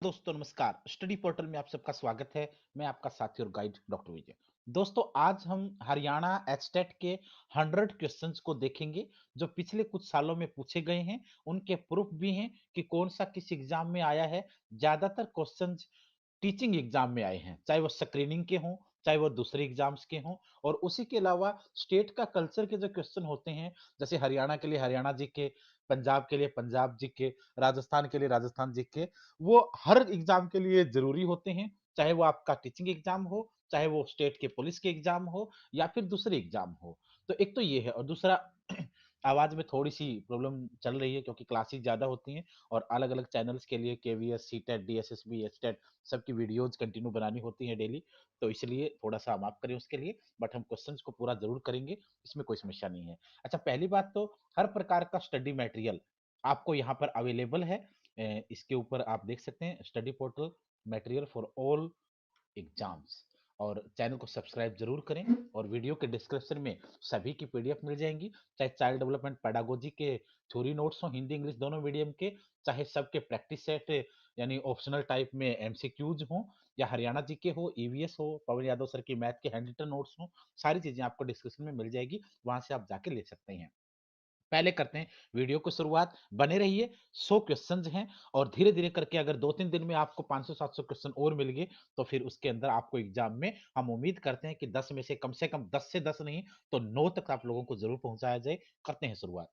दोस्तों नमस्कार। Study portal में आप सबका स्वागत है। मैं आपका साथी और गाइड डॉक्टर विजय। दोस्तों आज हम हरियाणा एचटेट के 100 क्वेश्चंस को देखेंगे जो पिछले कुछ सालों में पूछे गए हैं। उनके प्रूफ भी हैं कि कौन सा किस एग्जाम में आया है। ज्यादातर क्वेश्चंस टीचिंग एग्जाम में आए हैं, चाहे वो स्क्रीनिंग के हों, चाहे वो दूसरे एग्जाम्स के हों। और उसी के अलावा स्टेट का कल्चर के जो क्वेश्चन होते हैं, जैसे हरियाणा के लिए हरियाणा जी के, पंजाब के लिए पंजाब जी के, राजस्थान के लिए राजस्थान जी के, वो हर एग्जाम के लिए जरूरी होते हैं। चाहे वो आपका टीचिंग एग्जाम हो, चाहे वो स्टेट के पुलिस के एग्जाम हो, या फिर दूसरे एग्जाम हो। तो एक तो ये है, और दूसरा आवाज में थोड़ी सी प्रॉब्लम चल रही है क्योंकि क्लासेस ज्यादा होती हैं और अलग अलग चैनल्स के लिए केवीएस, सीटेट, डीएसएसबी, एचटेट सबकी वीडियोज कंटिन्यू बनानी होती है डेली। तो इसलिए थोड़ा सा माफ करें उसके लिए, बट हम क्वेश्चंस को पूरा जरूर करेंगे, इसमें कोई समस्या नहीं है। अच्छा, पहली बात तो हर प्रकार का स्टडी मटेरियल आपको यहाँ पर अवेलेबल है। इसके ऊपर आप देख सकते हैं study portal material for all exams. और चैनल को सब्सक्राइब जरूर करें। और वीडियो के डिस्क्रिप्शन में सभी की पीडीएफ मिल जाएंगी, चाहे चाइल्ड डेवलपमेंट पेडागोजी के थ्योरी नोट्स हो, हिंदी इंग्लिश दोनों मीडियम के, चाहे सबके प्रैक्टिस सेट यानी ऑप्शनल टाइप में एमसीक्यूज हो, या हरियाणा जी के हो, ईवीएस हो, पवन यादव सर की मैथ के हैंडरिटन नोट्स हो। सारी चीजें आपको डिस्क्रिप्शन में मिल जाएगी, वहां से आप जाके ले सकते हैं। पहले करते हैं वीडियो को शुरुआत, बने रहिए। 100 क्वेश्चंस हैं और धीरे धीरे करके अगर 2-3 दिन में आपको 500-700 क्वेश्चन और मिल गए तो फिर उसके अंदर आपको एग्जाम में हम उम्मीद करते हैं कि 10 में से कम 10 से 10 नहीं तो 9 तक आप लोगों को जरूर पहुंचाया जाए। करते हैं शुरुआत।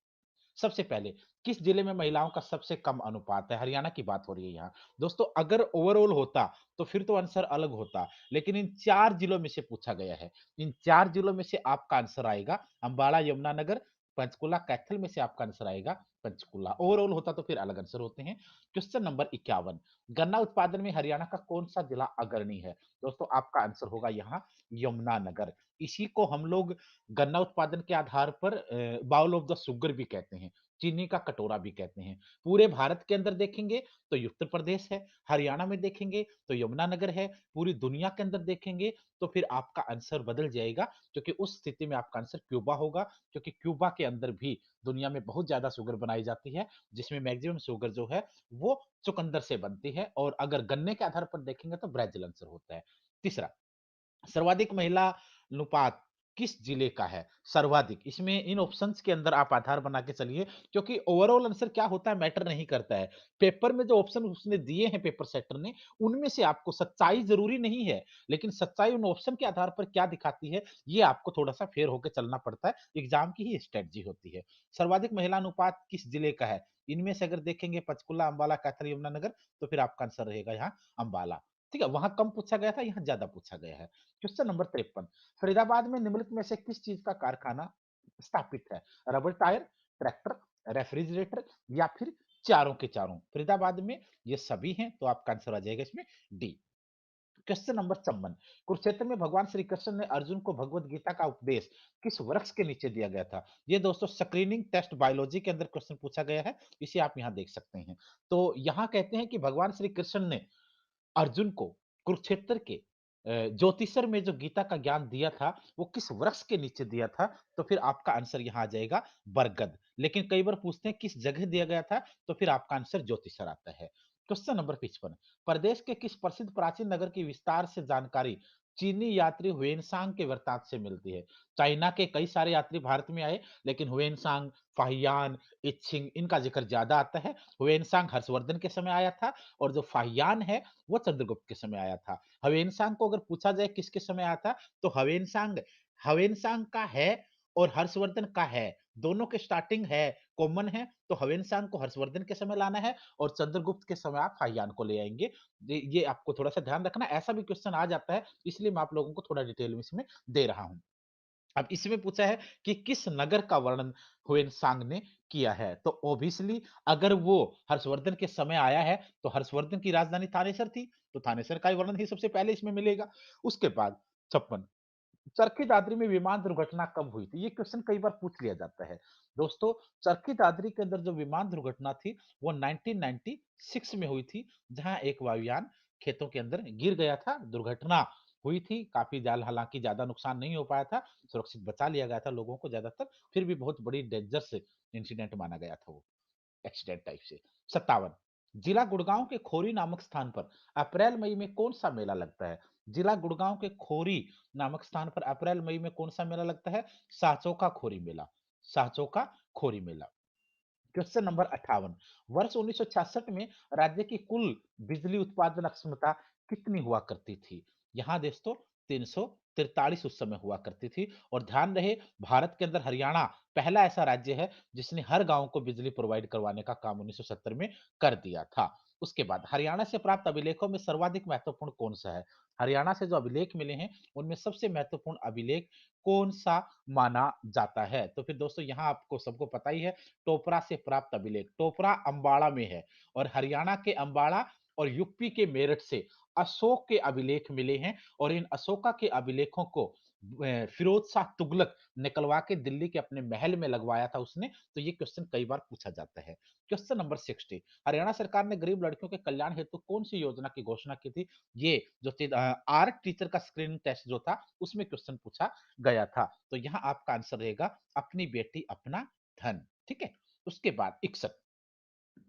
सबसे पहले, किस जिले में महिलाओं का सबसे कम अनुपात है? हरियाणा की बात हो रही है यहाँ। दोस्तों अगर ओवरऑल होता तो फिर तो आंसर अलग होता, लेकिन इन 4 जिलों में से पूछा गया है। इन 4 जिलों में से आपका आंसर आएगा अंबाला, यमुनानगर, पंचकुला, कैथल में से आपका आंसर आएगा पंचकुला। ओवरऑल होता तो फिर अलग आंसर होते हैं। क्वेश्चन नंबर 51, गन्ना उत्पादन में हरियाणा का कौन सा जिला अग्रणी है? दोस्तों आपका आंसर होगा यहाँ यमुनानगर। इसी को हम लोग गन्ना उत्पादन के आधार पर बाउल ऑफ द शुगर भी कहते हैं, चीनी का कटोरा भी कहते हैं। पूरे भारत के अंदर देखेंगे तो ये उत्तर प्रदेश है, हरियाणा में देखेंगे तो यमुनानगर है, पूरी दुनिया के अंदर देखेंगे तो फिर आपका आंसर बदल जाएगा, क्योंकि उस स्थिति में आपका आंसर क्यूबा होगा। क्योंकि क्यूबा के अंदर भी दुनिया में बहुत ज्यादा शुगर बनाई जाती है, जिसमें मैक्सिमम शुगर जो है वो चुकंदर से बनती है। और अगर गन्ने के आधार पर देखेंगे तो ब्राजील आंसर होता है। तीसरा, सर्वाधिक महिला अनुपात किस जिले का है? सर्वाधिक, इसमें इन ऑप्शंस के अंदर आप आधार बना के चलिए, क्योंकि ओवरऑल आंसर क्या होता है मैटर नहीं करता है। पेपर में जो ऑप्शन उसने दिए हैं पेपर सेटर ने, उनमें से आपको सच्चाई जरूरी नहीं है, लेकिन सच्चाई उन ऑप्शन के आधार पर क्या दिखाती है ये आपको थोड़ा सा फेयर होकर चलना पड़ता है। एग्जाम की ही स्ट्रेटजी होती है। सर्वाधिक महिला अनुपात किस जिले का है? इनमें से अगर देखेंगे पंचकुला, अंबाला, कैथल, यमुनानगर, तो फिर आपका आंसर रहेगा यहाँ अंबाला। ठीक है, वहां कम पूछा गया था, यहाँ ज्यादा पूछा गया है। क्वेश्चन नंबर 53, फरीदाबाद में निम्नलिखित में से किस चीज का कारखाना स्थापित है? रबर टायर, ट्रैक्टर, रेफ्रिजरेटर, या फिर चारों के चारों? फरीदाबाद में ये सभी हैं, तो आपका आंसर आ जाएगा इसमें डी। क्वेश्चन नंबर 54, कुरुक्षेत्र में भगवान श्री कृष्ण ने अर्जुन को भगवत गीता का उपदेश किस वृक्ष के नीचे दिया गया था? ये दोस्तों स्क्रीनिंग टेस्ट बायोलॉजी के अंदर क्वेश्चन पूछा गया है, इसे आप यहाँ देख सकते हैं। तो यहाँ कहते हैं कि भगवान श्री कृष्ण ने अर्जुन को कुरुक्षेत्र के ज्योतिषर में जो गीता का ज्ञान दिया था वो किस वृक्ष के नीचे दिया था? तो फिर आपका आंसर यहाँ आ जाएगा बरगद। लेकिन कई बार पूछते हैं किस जगह दिया गया था, तो फिर आपका आंसर ज्योतिषर आता है। क्वेश्चन नंबर 55, प्रदेश के किस प्रसिद्ध प्राचीन नगर की विस्तार से जानकारी चीनी यात्री हुएनसांग के वृत्तांत से मिलती है? चाइना के कई सारे यात्री भारत में आए, लेकिन हुएनसांग, फाहियान, इच्छिंग इनका जिक्र ज्यादा आता है। हुएनसांग हर्षवर्धन के समय आया था, और जो फाहियान है वो चंद्रगुप्त के समय आया था। हवेनसांग को अगर पूछा जाए किसके समय आया था, तो हवेनसांग हवेनसांग का है और हर्षवर्धन का है, दोनों के स्टार्टिंग है, कॉमन है। तो हवेनसांग को हर्षवर्धन के समय लाना है और चंद्रगुप्त के समय आप फाहियान को ले आएंगे। ये आपको थोड़ा सा ध्यान रखना, ऐसा भी क्वेश्चन आ जाता है, इसलिए मैं आप लोगों को थोड़ा डिटेल में इसमें दे रहा हूं। अब इसमें पूछा है कि किस नगर का वर्णन हुएनसांग ने किया है? तो ऑब्वियसली अगर वो हर्षवर्धन के समय आया है तो हर्षवर्धन की राजधानी थानेसर थी, तो थानेसर का ही वर्णन ही सबसे पहले इसमें मिलेगा। उसके बाद 56, चरखी दादरी में विमान दुर्घटना कब हुई थी? ये क्वेश्चन कई बार पूछ लिया जाता है। दोस्तों चरखी दादरी के अंदर जो विमान दुर्घटना थी वो 1996 में हुई थी, जहां एक वायुयान खेतों के अंदर गिर गया था। दुर्घटना हुई थी, काफी जाल, हालांकि ज्यादा नुकसान नहीं हो पाया था, सुरक्षित बचा लिया गया था लोगों को ज्यादातर। फिर भी बहुत बड़ी डेंजरस इंसिडेंट माना गया था वो, एक्सीडेंट टाइप से। 57, जिला गुड़गांव के खोरी नामक स्थान पर अप्रैल मई में कौन सा मेला लगता है? जिला गुड़गांव के खोरी नामक स्थान पर अप्रैल मई में कौन सा मेला लगता है? साचौका खोरी मेला। साचौका खोरी मेला। क्वेश्चन नंबर 58, वर्ष 1966 में राज्य की कुल बिजली उत्पादन क्षमता कितनी हुआ करती थी? यहाँ दोस्तों 343 उस समय हुआ करती थी। और ध्यान रहे, भारत के अंदर हरियाणा पहला ऐसा राज्य है जिसने हर गांव को बिजली प्रोवाइड करवाने का काम 1970 में कर दिया था। उसके बाद हरियाणा से प्राप्त अभिलेखों में सर्वाधिक महत्वपूर्ण कौन सा है? हरियाणा से जो अभिलेख मिले हैं उनमें सबसे महत्वपूर्ण अभिलेख कौन सा माना जाता है? तो फिर दोस्तों यहाँ आपको सबको पता ही है, टोपरा से प्राप्त अभिलेख। टोपरा अंबाड़ा में है और हरियाणा के अंबाड़ा और यूपी के मेरठ से अशोक के अभिलेख मिले हैं। और इन अशोका के अभिलेखों को फिरोज शाह तुगलक निकलवा के दिल्ली के अपने महल में लगवाया था उसने। तो ये क्वेश्चन कई बार पूछा जाता है। क्वेश्चन नंबर 60, हरियाणा सरकार ने गरीब लड़कियों के कल्याण हेतु कौन सी योजना की घोषणा की थी? ये जो आर्ट टीचर का स्क्रीनिंग टेस्ट जो था उसमें क्वेश्चन पूछा गया था। तो यहाँ आपका आंसर रहेगा अपनी बेटी अपना धन। ठीक है। उसके बाद 61,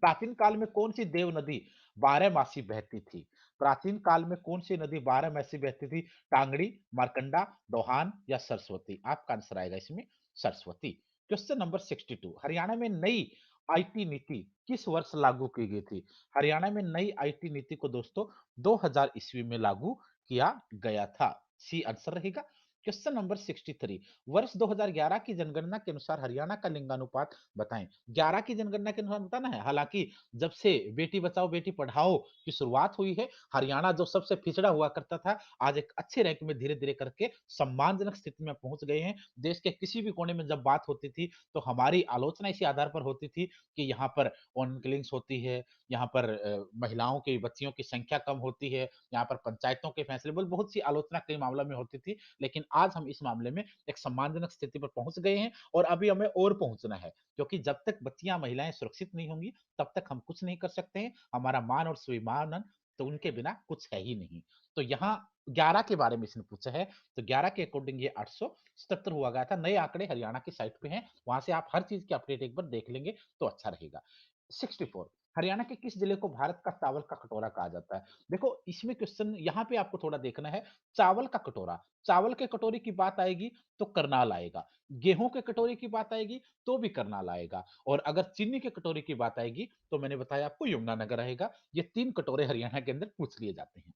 प्राचीन काल में कौन सी देव नदी बारहमासी बहती थी? प्राचीन काल में कौन सी नदी बारहमासी बहती थी? टांगड़ी, मारकंडा, दोहान या सरस्वती? आपका आंसर आएगा इसमें सरस्वती। क्वेश्चन नंबर 62, हरियाणा में नई आईटी नीति किस वर्ष लागू की गई थी? हरियाणा में नई आईटी नीति को दोस्तों 2000 ईस्वी में लागू किया गया था। सी आंसर रहेगा। क्वेश्चन नंबर 63, वर्ष 2011 की जनगणना के अनुसार हरियाणा का लिंगानुपात बताएं। 11 की जनगणना के अनुसार बताना है। हालांकि जब से बेटी बचाओ बेटी पढ़ाओ की शुरुआत हुई है, हरियाणा जो सबसे पिछड़ा हुआ करता था, आज एक अच्छे रैंक में धीरे धीरे करके सम्मानजनक स्थिति में पहुंच गए हैं। देश के किसी भी कोने में जब बात होती थी तो हमारी आलोचना इसी आधार पर होती थी कि यहाँ पर ऑन किलिंग्स होती है, यहाँ पर महिलाओं की बच्चियों की संख्या कम होती है, यहाँ पर पंचायतों के फैसले, बहुत सी आलोचना कई मामलों में होती थी। लेकिन आज हम इस मामले में एक सम्मानजनक स्थिति पर पहुंच गए हैं और अभी हमें और पहुंचना है, क्योंकि जब तक बच्चियां महिलाएं सुरक्षित नहीं होंगी तब तक हम कुछ नहीं कर सकते हैं। हमारा मान और स्वाभिमान तो उनके बिना कुछ है ही नहीं। तो यहाँ 11 के बारे में इसने पूछा है। तो 11 के अकॉर्डिंग ये 877 हुआ गया था। नए आंकड़े हरियाणा की साइट पे हैं, वहां से आप हर चीज की अपडेट एक बार देख लेंगे तो अच्छा रहेगा। 64, हरियाणा के किस जिले को भारत का चावल का कटोरा कहा जाता है? देखो इसमें क्वेश्चन यहाँ पे आपको थोड़ा देखना है। चावल का कटोरा, चावल के कटोरे की बात आएगी तो करनाल आएगा, गेहूं के कटोरे की बात आएगी तो भी करनाल आएगा, और अगर चीनी के कटोरे की बात आएगी तो मैंने बताया आपको यमुनानगर आएगा। ये 3 कटोरे हरियाणा के अंदर पूछ लिए जाते हैं।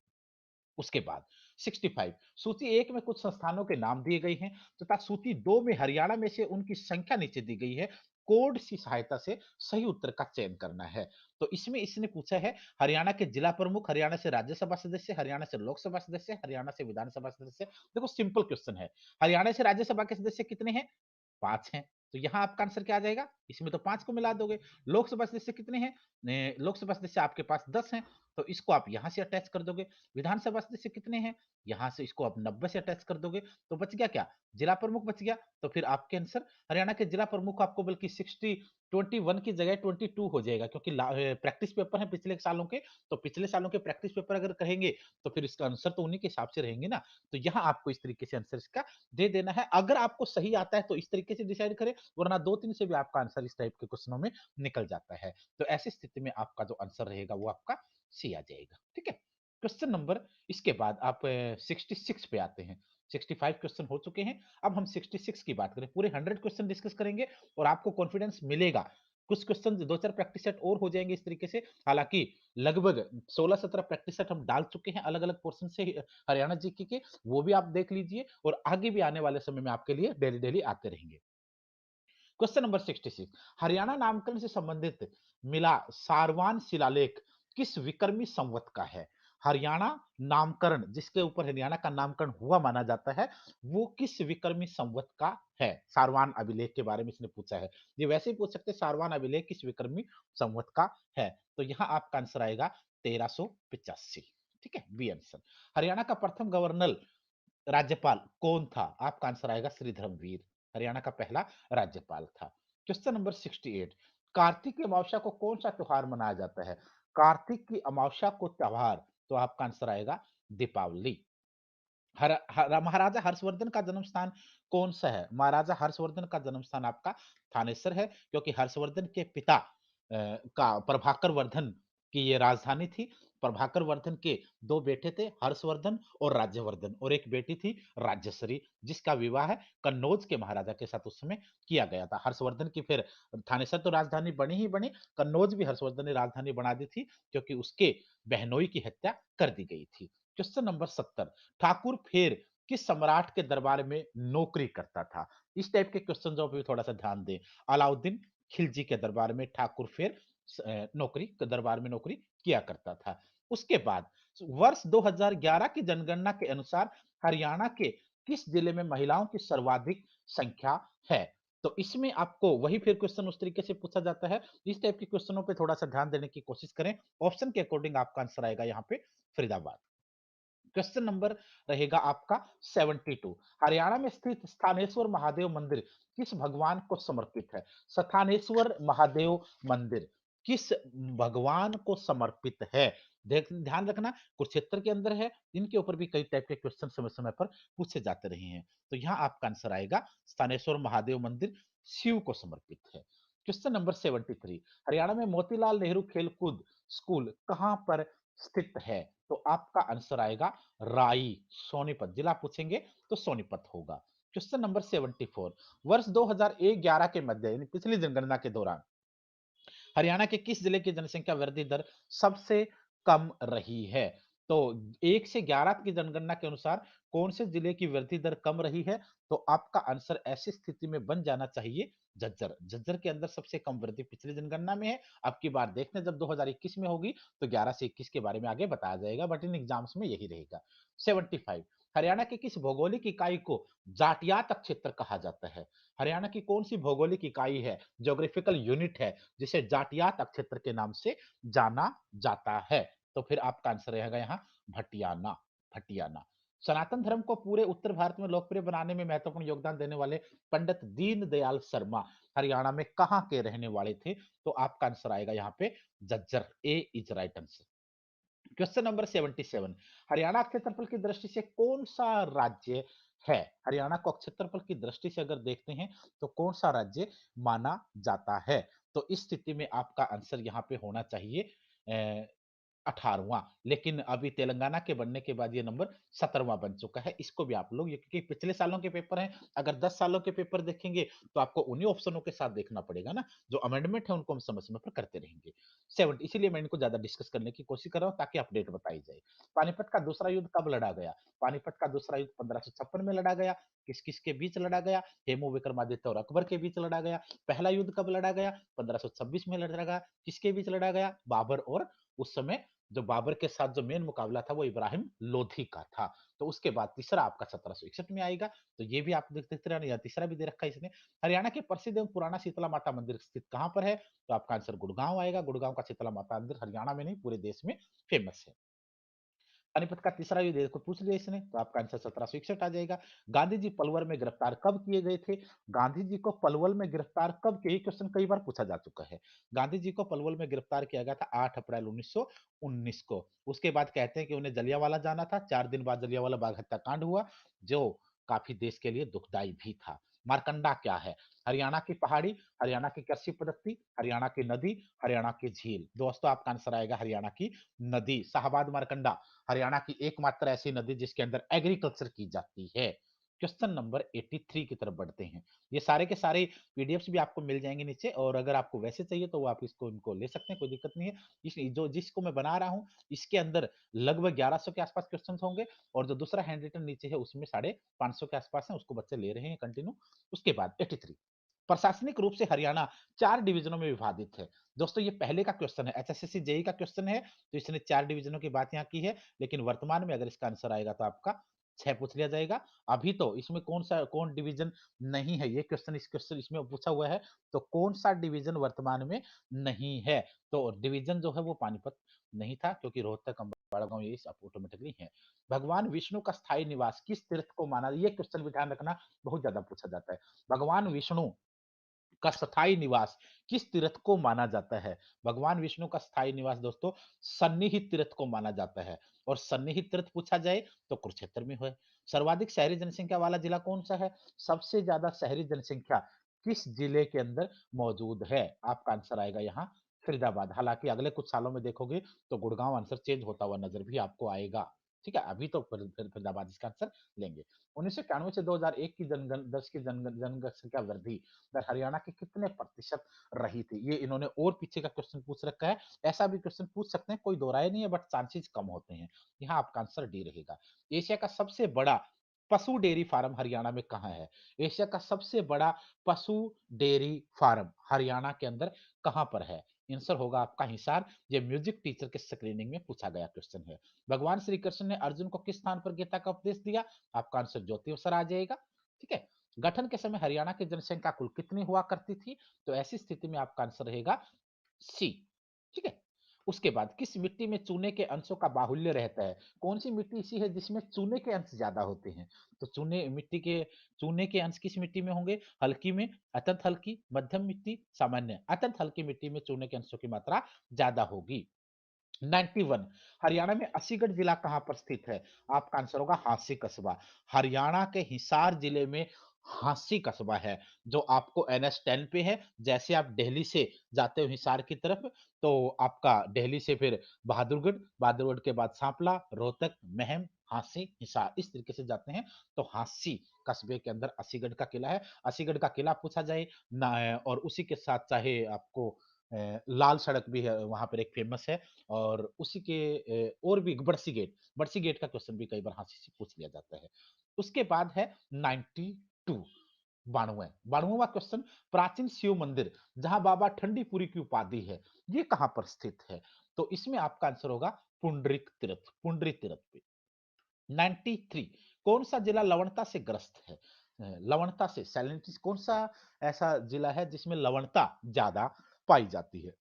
उसके बाद 65, सूची 1 में कुछ संस्थानों के नाम दिए गए हैं तथा सूची 2 में हरियाणा में से उनकी संख्या नीचे दी गई है। कोड की सहायता से सही उत्तर का चयन करना है। तो इसमें इसने पूछा है हरियाणा के जिला प्रमुख, हरियाणा से राज्यसभा सदस्य, हरियाणा से लोकसभा सदस्य, हरियाणा से विधानसभा सदस्य। देखो सिंपल क्वेश्चन है। हरियाणा से राज्यसभा के सदस्य कितने हैं? 5 हैं। तो यहाँ आपका आंसर क्या आ जाएगा? इसमें तो 5 को मिला दोगे। लोकसभा सदस्य कितने हैं? लोकसभा सदस्य आपके पास 10 हैं, तो इसको आप यहाँ से अटैच कर दोगे। विधानसभा सदस्य कितने हैं? यहाँ से इसको आप 90 से अटैच कर दोगे। तो बच गया क्या? जिला प्रमुख बच गया। तो फिर आपके आंसर हरियाणा के जिला प्रमुख आपको बल्कि 21 की जगह 22 हो जाएगा, क्योंकि प्रैक्टिस पेपर है पिछले सालों के। तो पिछले सालों के प्रैक्टिस पेपर अगर कहेंगे तो फिर इसका आंसर तो उन्हीं के हिसाब से रहेंगे ना। तो यहाँ आपको इस तरीके से आंसर इसका दे देना है। अगर आपको सही आता है तो इस तरीके से डिसाइड करें, वरना 2-3 से भी आपका आंसर इस टाइप के क्वेश्चनों में निकल जाता है। तो ऐसी स्थिति में आपका जो आंसर रहेगा वो आपका सी आ जाएगा। ठीक है। क्वेश्चन नंबर, इसके बाद आप 66 पे आते हैं। 65 क्वेश्चन हो चुके हैं। अब हम 66 की बात करें। पूरे 100 क्वेश्चन डिस्कस करेंगे और आपको कॉन्फिडेंस मिलेगा। कुछ क्वेश्चन 2-4 प्रैक्टिस सेट और हो जाएंगे इस तरीके से। हालांकि लगभग 16-17 प्रैक्टिस सेट हम डाल चुके हैं अलग अलग पोर्शन से हरियाणा जीके के, वो भी आप देख लीजिए और आगे भी आने वाले समय में आपके लिए डेली डेली आते रहेंगे। क्वेश्चन नंबर 66, हरियाणा नामकरण से संबंधित मिला सारवान शिलालेख किस विक्रमी संवत का है? हरियाणा नामकरण जिसके ऊपर हरियाणा का नामकरण हुआ माना जाता है, वो किस विक्रमी संवत का है? सारवान अभिलेख के बारे में इसने पूछा है। ये वैसे ही पूछ सकते हैं, सारवान अभिलेख किस विक्रमी संवत का है? तो यहाँ आपका आंसर आएगा 1385। ठीक है, बी आंसर। हरियाणा का प्रथम गवर्नर राज्यपाल कौन था? आपका आंसर आएगा श्री धर्मवीर। हरियाणा का पहला राज्यपाल था। क्वेश्चन नंबर 68, कार्तिक की अमावस्या को कौन सा त्योहार मनाया जाता है? कार्तिक की अमावस्या को त्योहार, तो आपका आंसर आएगा दीपावली। महाराजा हर्षवर्धन का जन्म स्थान कौन सा है? महाराजा हर्षवर्धन का जन्म स्थान आपका थानेसर है, क्योंकि हर्षवर्धन के पिता का प्रभाकर वर्धन कि ये राजधानी थी। प्रभाकर वर्धन के 2 बेटे थे, हर्षवर्धन और राज्यवर्धन, और एक बेटी थी राज्यश्री, जिसका विवाह कन्नौज के महाराजा के साथ उस समय किया गया था। हर्षवर्धन की फिर थानेसर तो राजधानी बनी ही बनी, कन्नौज भी हर्षवर्धन ने राजधानी बना दी थी, क्योंकि उसके बहनोई की हत्या कर दी गई थी। क्वेश्चन नंबर 70, ठाकुर फिर किस सम्राट के दरबार में नौकरी करता था? इस टाइप के क्वेश्चन पे भी थोड़ा सा ध्यान दें। अलाउद्दीन खिलजी के दरबार में ठाकुर फिर नौकरी दरबार में नौकरी किया करता था। उसके बाद वर्ष 2011 की जनगणना के अनुसार हरियाणा के किस जिले में महिलाओं की सर्वाधिक संख्या है? तो इसमें आपको वही फिर क्वेश्चन उस तरीके से पूछा जाता है। इस टाइप के क्वेश्चनों पे थोड़ा सा ध्यान देने की कोशिश करें। ऑप्शन के अकॉर्डिंग आपका आंसर आएगा यहाँ पे फरीदाबाद। क्वेश्चन नंबर रहेगा आपका 72, हरियाणा में स्थित स्थानेश्वर महादेव मंदिर किस भगवान को समर्पित है? स्थानेश्वर महादेव मंदिर किस भगवान को समर्पित है? देख ध्यान रखना, कुरुक्षेत्र के अंदर है। इनके ऊपर भी कई टाइप के क्वेश्चन समय समय पर पूछे जाते रहे हैं। तो यहाँ आपका आंसर आएगा स्थानेश्वर महादेव मंदिर शिव को समर्पित है। क्वेश्चन नंबर 73, हरियाणा में मोतीलाल नेहरू खेलकूद स्कूल कहां पर स्थित है? तो आपका आंसर आएगा राई, सोनीपत। जिला पूछेंगे तो सोनीपत होगा। क्वेश्चन नंबर 74, वर्ष 2011 के मध्य यानी पिछली जनगणना के दौरान हरियाणा के किस जिले की जनसंख्या वृद्धि दर सबसे कम रही है? तो 1 से 11 की जनगणना के अनुसार कौन से जिले की वृद्धि दर कम रही है? तो आपका आंसर ऐसी स्थिति में बन जाना चाहिए झज्जर। झज्जर के अंदर सबसे कम वृद्धि पिछली जनगणना में है। अब की बार देखना जब 2021 में होगी तो 11 से 21 के बारे में आगे बताया जाएगा, बट इन एग्जाम्स में यही रहेगा। 75, हरियाणा की किस भौगोलिक इकाई को जाटियात क्षेत्र कहा जाता है? हरियाणा की कौन सी भौगोलिक इकाई है, ज्योग्राफिकल यूनिट है, जिसे जाटियात क्षेत्र के नाम से जाना जाता है? तो फिर आपका आंसर रहेगा यहाँ भटियाना। भटियाना। सनातन धर्म को पूरे उत्तर भारत में लोकप्रिय बनाने में महत्वपूर्ण योगदान देने वाले पंडित दीनदयाल शर्मा हरियाणा में कहाँ के रहने वाले थे? तो आपका आंसर आएगा यहाँ पे Jhajjar. A is right answer. Question number 77, Haryana क्षेत्रफल की दृष्टि से कौन सा राज्य है? हरियाणा को क्षेत्रफल की दृष्टि से अगर देखते हैं तो कौन सा राज्य माना जाता है? तो इस स्थिति में आपका आंसर यहाँ पे होना चाहिए 18वां, लेकिन अभी तेलंगाना के बनने के बाद ये नंबर 17वां बन चुका है। इसको भी आप लोग, ये क्योंकि पिछले सालों के पेपर हैं, अगर 10 सालों के पेपर देखेंगे तो आपको उन्हीं ऑप्शनों के साथ देखना पड़ेगा ना, जो अमेंडमेंट है उनको हम समय समय पर करते रहेंगे। 70, इसीलिए मैं इनको ज्यादा डिस्कस करने की कोशिश कर रहा हूँ ताकि अपडेट बताई जाए। पानीपत का दूसरा युद्ध कब लड़ा गया? पानीपत का दूसरा युद्ध 1556 में लड़ा गया। किस किस के बीच लड़ा गया? हेमू विक्रमादित्य और अकबर के बीच लड़ा गया। पहला युद्ध कब लड़ा गया? 1526 में लड़ा गया। किसके बीच लड़ा गया? बाबर और उस समय जो बाबर के साथ जो मेन मुकाबला था वो इब्राहिम लोधी का था। तो उसके बाद तीसरा आपका 1761 में आएगा। तो ये भी आप देखते रहना, या तीसरा भी दे रखा है इसने। हरियाणा के प्रसिद्ध एवं पुराना शीतला माता मंदिर स्थित कहां पर है? तो आपका आंसर गुड़गांव आएगा। गुड़गांव का शीतला माता मंदिर हरियाणा में नहीं पूरे देश में फेमस है। पानीपत का तीसरा युद्ध देखो पूछ लिया इसने, तो आपका आंसर 1761 आ जाएगा। गांधी जी पलवल में गिरफ्तार कब किए गए थे? गांधी जी को पलवल में गिरफ्तार कब किए? क्वेश्चन कई बार पूछा जा चुका है। गांधी जी को पलवल में गिरफ्तार किया गया था 8 अप्रैल 1919 को। उसके बाद कहते हैं कि उन्हें जलियांवाला जाना था। 4 दिन बाद जलियांवाला बाग हत्याकांड हुआ, जो काफी देश के लिए दुखदायी भी था। मारकंडा क्या है? हरियाणा की पहाड़ी, हरियाणा की कृषि पद्धति, हरियाणा की नदी, हरियाणा की झील। दोस्तों आपका आंसर आएगा हरियाणा की नदी। शाहबाद मारकंडा हरियाणा की एकमात्र ऐसी नदी जिसके अंदर एग्रीकल्चर की जाती है। क्वेश्चन नंबर 83 की तरफ बढ़ते हैं। ये सारे के सारे पीडीएफ्स भी आपको मिल जाएंगे नीचे, और अगर आपको वैसे चाहिए तो वो आप इसको इनको ले सकते हैं, कोई दिक्कत नहीं है। जिसको मैं बना रहा हूँ इसके अंदर लगभग 1100 के आसपास क्वेश्चन होंगे, और जो दूसरा हैंड रिटन नीचे है उसमें 550 के आसपास है, उसको बच्चे ले रहे हैं कंटिन्यू। उसके बाद 83, प्रशासनिक रूप से हरियाणा 4 डिवीजनों में विभाजित है। दोस्तों ये पहले का क्वेश्चन है, एचएसएससी जेई का क्वेश्चन है, तो इसने 4 डिवीजनों की बात यहाँ की है, लेकिन वर्तमान में अगर इसका आंसर आएगा तो आपका 6 पूछ लिया जाएगा। अभी तो इसमें कौन डिवीजन नहीं है, ये क्वेश्चन इसमें पूछा हुआ है, तो कौन सा डिवीजन वर्तमान में नहीं है? तो डिवीजन जो है वो पानीपत नहीं था, क्योंकि रोहतक अंबाला गांव ये ऑटोमेटिकली है। भगवान विष्णु का स्थायी निवास किस तीर्थ को माना? ये क्वेश्चन भी ध्यान रखना, बहुत ज्यादा पूछा जाता है। भगवान विष्णु का स्थायी निवास किस तीर्थ को माना जाता है? भगवान विष्णु का स्थायी निवास दोस्तों सन्निहित तीर्थ को माना जाता है, और सन्निहित तीर्थ पूछा जाए तो कुरुक्षेत्र में है। सर्वाधिक शहरी जनसंख्या वाला जिला कौन सा है? सबसे ज्यादा शहरी जनसंख्या किस जिले के अंदर मौजूद है? आपका आंसर आएगा यहाँ फरीदाबाद। हालाँकि अगले कुछ सालों में देखोगे तो गुड़गाँव आंसर चेंज होता हुआ नज़र भी आपको आएगा। ठीक है? अभी तो फरीदाबाद इसका आंसर लेंगे। 1991 से 2001 की जनसंख्या वृद्धि दर हरियाणा की कितने प्रतिशत रही थी? ये इन्होंने और पीछे का क्वेश्चन पूछ रखा है। ऐसा भी क्वेश्चन पूछ सकते हैं, कोई दो राय नहीं है, बट चांसेस कम होते हैं। यहाँ आपका आंसर डी रहेगा। एशिया का सबसे बड़ा पशु डेयरी फार्म हरियाणा में कहाँ है? एशिया का सबसे बड़ा पशु डेयरी फार्म हरियाणा के अंदर कहाँ पर है? आंसर होगा आपका हिसार। ये म्यूजिक टीचर के स्क्रीनिंग में पूछा गया क्वेश्चन है। भगवान श्री कृष्ण ने अर्जुन को किस स्थान पर गीता का उपदेश दिया? आपका आंसर ज्योतिषर आ जाएगा। ठीक है? गठन के समय हरियाणा की जनसंख्या कुल कितनी हुआ करती थी? तो ऐसी स्थिति में आपका आंसर रहेगा सी। ठीक है? उसके बाद किस मिट्टी में चूने के अंशों का बाहुल्य रहता है? कौन सी मिट्टी ऐसी है जिसमें चूने के अंश ज्यादा होते हैं? तो चूने के अंश किस मिट्टी में होंगे? हल्की में, अत्यंत हल्की, मध्यम मिट्टी, सामान्य। अत्यंत हल्की मिट्टी में चूने के अंशों की मात्रा ज्यादा होगी। 91 हरियाणा में असीगढ़ जिला कहां पर स्थित है? आपका आंसर होगा हांसी कस्बा। हरियाणा के हिसार जिले में हांसी कस्बा है, जो आपको NH 10 पे है। जैसे आप दिल्ली से जाते हो हिसार की तरफ, तो आपका दिल्ली से फिर बहादुरगढ़ के बाद सांपला, रोहतक, महम, हांसी, हिसार, इस तरीके से जाते हैं। तो हांसी कस्बे के अंदर असीगढ़ का किला है। असीगढ़ का किला पूछा जाए ना, और उसी के साथ चाहे आपको लाल सड़क भी है वहां पर एक फेमस है, और उसी के और भी बड़सी गेट का क्वेश्चन भी कई बार हांसी से पूछ लिया जाता है। उसके बाद है 92 92वां क्वेश्चन। प्राचीन शिव मंदिर जहां बाबा ठंडीपुरी की उपाधि है, ये कहां पर स्थित है? तो इसमें आपका आंसर होगा पुंडरी तीर्थ पे। 93 कौन सा जिला लवणता से ग्रस्त है? लवणता से सैलिनिटी, कौन सा ऐसा जिला है जिसमें लवणता ज्यादा पाई जाती है?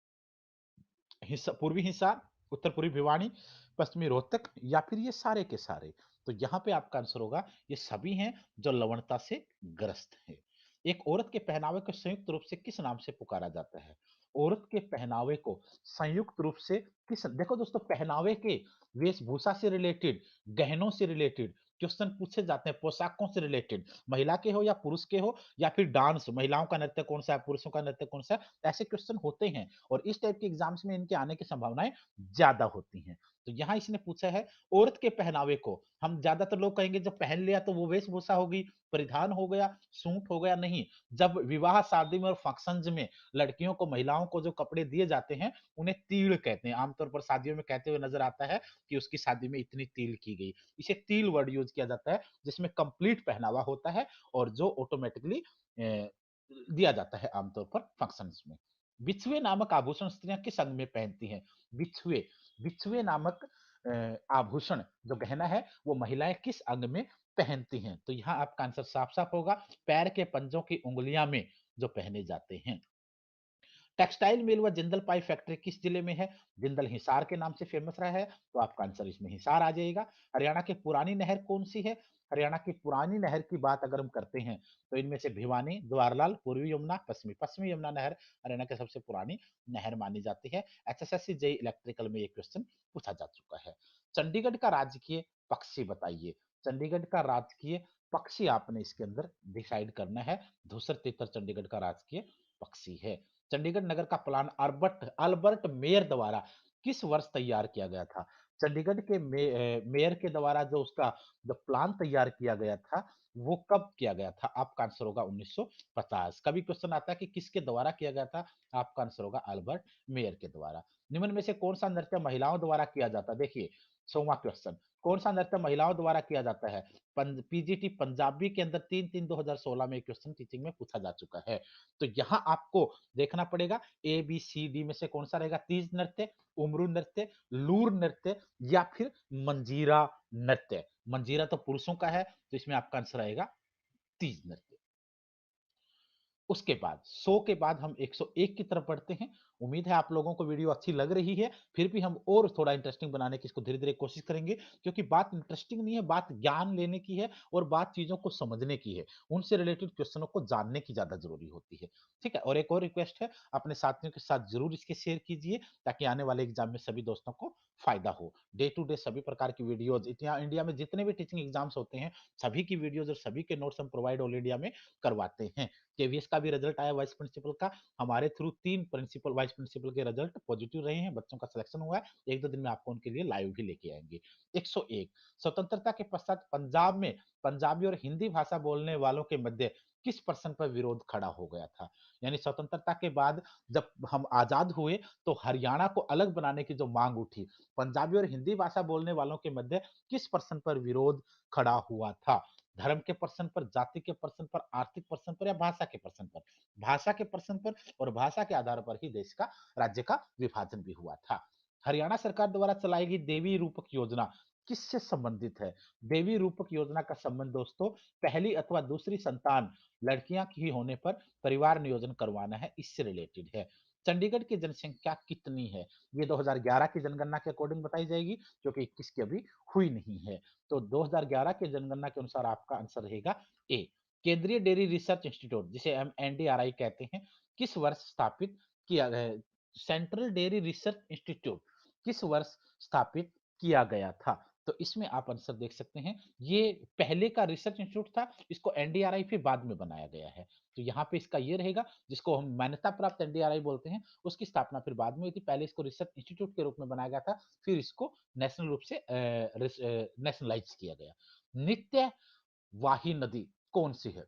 पूर्वी हिसार, उत्तर पूर्वी भिवानी, पश्चिमी रोहतक, या फिर ये सारे के सारे? तो यहाँ पे आपका आंसर होगा ये सभी हैं जो लवणता से ग्रस्त हैं। एक औरत के पहनावे को संयुक्त रूप से किस नाम से पुकारा जाता है? औरत के पहनावे को संयुक्त रूप से किस, देखो दोस्तों, पहनावे के वेशभूषा से रिलेटेड, गहनों से रिलेटेड क्वेश्चन पूछे जाते हैं, पोशाकों से रिलेटेड, महिला के हो या पुरुष के हो, या फिर डांस, महिलाओं का नृत्य कौन सा है, पुरुषों का नृत्य कौन सा है, ऐसे क्वेश्चन होते हैं। और इस टाइप के एग्जाम्स में इनके आने की संभावनाएं ज्यादा होती हैं। तो यहाँ इसने पूछा है औरत के पहनावे को, हम ज्यादातर लोग कहेंगे जब पहन लिया तो वो वेशभूषा होगी, परिधान हो गया, सूट हो गया, नहीं। जब विवाह शादी में और फंक्शंस में लड़कियों को, महिलाओं को जो कपड़े दिए जाते हैं, उन्हें तील कहते हैं। आमतौर पर शादियों में कहते हुए नजर आता है कि उसकी शादी में इतनी तील की गई, इसे तील वर्ड यूज किया जाता है, जिसमें कंप्लीट पहनावा होता है और जो ऑटोमेटिकली दिया जाता है आमतौर पर फंक्शंस में। बिछुए नामक आभूषण स्त्रियां किस अंग में पहनती हैं? बिछुए बिछुए नामक आभूषण जो गहना है वो महिलाएं किस अंग में पहनती हैं? तो यहाँ आपका आंसर साफ साफ होगा, पैर के पंजों की उंगलियां में जो पहने जाते हैं। टेक्सटाइल मिल व जिंदल पाइप फैक्ट्री किस जिले में है? जिंदल हिसार के नाम से फेमस रहा है, तो आपका आंसर इसमें हिसार आ जाएगा। हरियाणा की पुरानी नहर कौन सी है? हरियाणा की पुरानी नहर की बात अगर हम करते हैं तो इनमें से भिवानी, जवाहरलाल, पूर्वी यमुना, पश्चिमी पश्चिमी यमुना नहर हरियाणा की सबसे पुरानी नहर मानी जाती है। एचएसएससी जेई इलेक्ट्रिकल में ये क्वेश्चन पूछा जा चुका है। चंडीगढ़ का राजकीय पक्षी बताइए। चंडीगढ़ का राजकीय पक्षी आपने इसके अंदर डिसाइड करना है। धूसर तितर चंडीगढ़ का राजकीय पक्षी है। चंडीगढ़ नगर का प्लान अल्बर्ट अल्बर्ट मेयर द्वारा किस वर्ष तैयार किया गया था? चंडीगढ़ के मेयर के द्वारा जो उसका जो प्लान तैयार किया गया था, वो कब किया गया था? आपका आंसर होगा 1950। कभी क्वेश्चन आता है कि किसके द्वारा किया गया था? आपका आंसर होगा अल्बर्ट मेयर के द्वारा। निम्न में से कौन सा नृत्य महिलाओं द्वारा किया जाता है? देखिए, 100वां क्वेश्चन, कौन सा नृत्य महिलाओं द्वारा किया जाता है? पीजीटी पंजाबी के अंदर 3/3/2016 में क्वेश्चन टीचिंग में पूछा जा चुका है। तो यहाँ आपको देखना पड़ेगा ए बी सी डी में से कौन सा रहेगा? तीज नृत्य, उमरू नृत्य, लूर नृत्य, या फिर मंजीरा नृत्य। मंजीरा तो पुरुषों का है, तो इसमें आपका आंसर आएगा तीज नृत्य। उसके बाद 100 के बाद हम 101 की तरफ बढ़ते हैं। उम्मीद है आप लोगों को वीडियो अच्छी लग रही है, फिर भी हम और थोड़ा इंटरेस्टिंग बनाने की इसको धीरे-धीरे कोशिश करेंगे, क्योंकि बात इंटरेस्टिंग नहीं है, बात ज्ञान लेने की है और बात चीज़ों को समझने की है। उनसे रिलेटेड क्वेश्चनों को जानने की ज़्यादा ज़रूरी होती है। ठीक है? और एक और रिक्वेस्ट है, अपने साथियों के साथ ज़रूर इसके शेयर कीजिए, ताकि आने वाले एग्ज़ाम में सभी दोस्तों को फ़ायदा हो। डे टू डे सभी प्रकार की वीडियोज़ इतना इंडिया में जितने भी टीचिंग एग्ज़ाम्स होते हैं, सभी की वीडियोज़ और सभी के नोट्स हम प्रोवाइड ऑल इंडिया में करवाते हैं। केवीएस का भी रिजल्ट आया वाइस प्रिंसिपल का, हमारे थ्रू 3 प्रिंसिपल वाइस प्रिंसिपल के रिजल्ट पॉजिटिव रहे हैं, बच्चों का सिलेक्शन हुआ है, 1-2 दिन में आपको उनके लिए लाइव भी लेके आएँगे। 101 स्वतंत्रता के पश्चात पंजाब में पंजाबी और हिंदी भाषा बोलने वालों के मध्य किस प्रश्न पर विरोध खड़ा हो गया था? यानी स्वतंत्रता के बाद जब हम आज़ाद हुए, तो हरियाणा को अलग बनाने की जो माँग उठी, पंजाबी और हिंदी भाषा बोलने वालों के मध्य किस प्रश्न पर विरोध खड़ा हुआ था? धर्म के प्रश्न पर, जाति के प्रश्न पर, आर्थिक प्रश्न पर या भाषा के प्रश्न पर? भाषा के प्रश्न पर और भाषा के आधार पर ही देश का राज्य का विभाजन भी हुआ था। हरियाणा सरकार द्वारा चलाई गई देवी रूपक योजना किससे संबंधित है? देवी रूपक योजना का संबंध दोस्तों पहली अथवा दूसरी संतान लड़कियां की होने पर परिवार नियोजन करवाना है, इससे रिलेटेड है। चंडीगढ़ की जनसंख्या कितनी है? ये 2011 की जनगणना के अकॉर्डिंग बताई जाएगी, जो कि 21 की अभी हुई नहीं है। तो 2011 की जनगणना के अनुसार आपका आंसर रहेगा ए। केंद्रीय डेयरी रिसर्च इंस्टीट्यूट जिसे हम एनडीआरआई कहते हैं, किस वर्ष स्थापित किया गया? सेंट्रल डेयरी रिसर्च इंस्टीट्यूट किस वर्ष स्थापित किया गया था? तो इसमें आप आंसर देख सकते हैं, ये पहले का रिसर्च इंस्टीट्यूट था, इसको एनडीआरआई फिर बाद में बनाया गया है। तो यहाँ पे इसका ये रहेगा, जिसको हम मान्यता प्राप्त एनडीआरआई बोलते हैं, उसकी स्थापना फिर बाद में हुई थी। पहले इसको रिसर्च इंस्टीट्यूट के रूप में बनाया गया था, फिर इसको नेशनल रूप से नेशनलाइज किया गया। नित्य वाही नदी कौन सी है?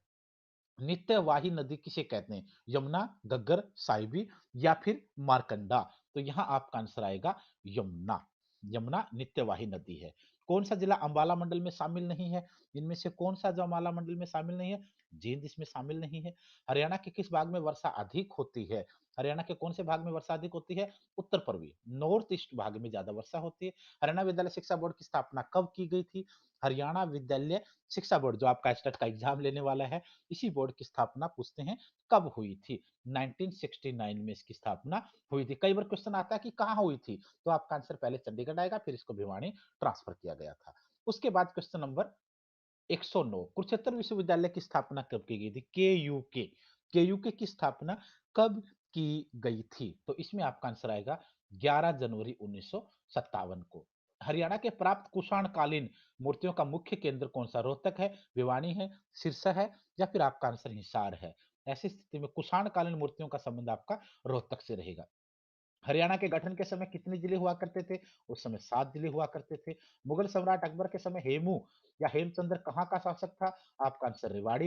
नित्यवाही नदी किसे कहते हैं? यमुना, घग्गर, साहिबी या फिर मारकंडा? तो यहाँ आपका आंसर आएगा यमुना। यमुना नित्यवाही नदी है। कौन सा जिला अंबाला मंडल में शामिल नहीं है? इनमें से कौन सा जो अंबाला मंडल में शामिल नहीं है? जींद इसमें शामिल नहीं है। हरियाणा के किस भाग में वर्षा अधिक होती है? हरियाणा के कौन से भाग में वर्षा अधिक होती है? उत्तर पूर्वी, नॉर्थ ईस्ट भाग में ज्यादा वर्षा होती है। हरियाणा विद्यालय शिक्षा बोर्ड की स्थापना कब की गई थी? हरियाणा विद्यालय शिक्षा बोर्ड जो आपका स्टेट का एग्जाम लेने वाला है, इसी बोर्ड की स्थापना पूछते हैं कब हुई थी? 1969 में इसकी स्थापना हुई थी। कई बार क्वेश्चन आता है कि कहाँ हुई थी? तो आपका आंसर पहले चंडीगढ़ आएगा, फिर इसको भिवानी ट्रांसफर किया गया था। उसके बाद क्वेश्चन नंबर 109 कुरुक्षेत्र विश्वविद्यालय की स्थापना कब की गई थी? केयूके। केयूके की स्थापना कब की गई थी? तो इसमें आपका आंसर आएगा 11 जनवरी 1957 को। हरियाणा के प्राप्त कुषाणकालीन मूर्तियों का मुख्य केंद्र कौन सा? रोहतक है, भिवानी है, सिरसा है या फिर आपका आंसर हिसार है? ऐसी स्थिति में कुषाणकालीन मूर्तियों का संबंध आपका रोहतक से रहेगा। हरियाणा के गठन के समय कितने जिले हुआ करते थे? उस समय 7 जिले हुआ करते थे। मुगल सम्राट अकबर के समय हेमू या हेमचंद्र कहाँ का शासक था? आपका आंसर रेवाड़ी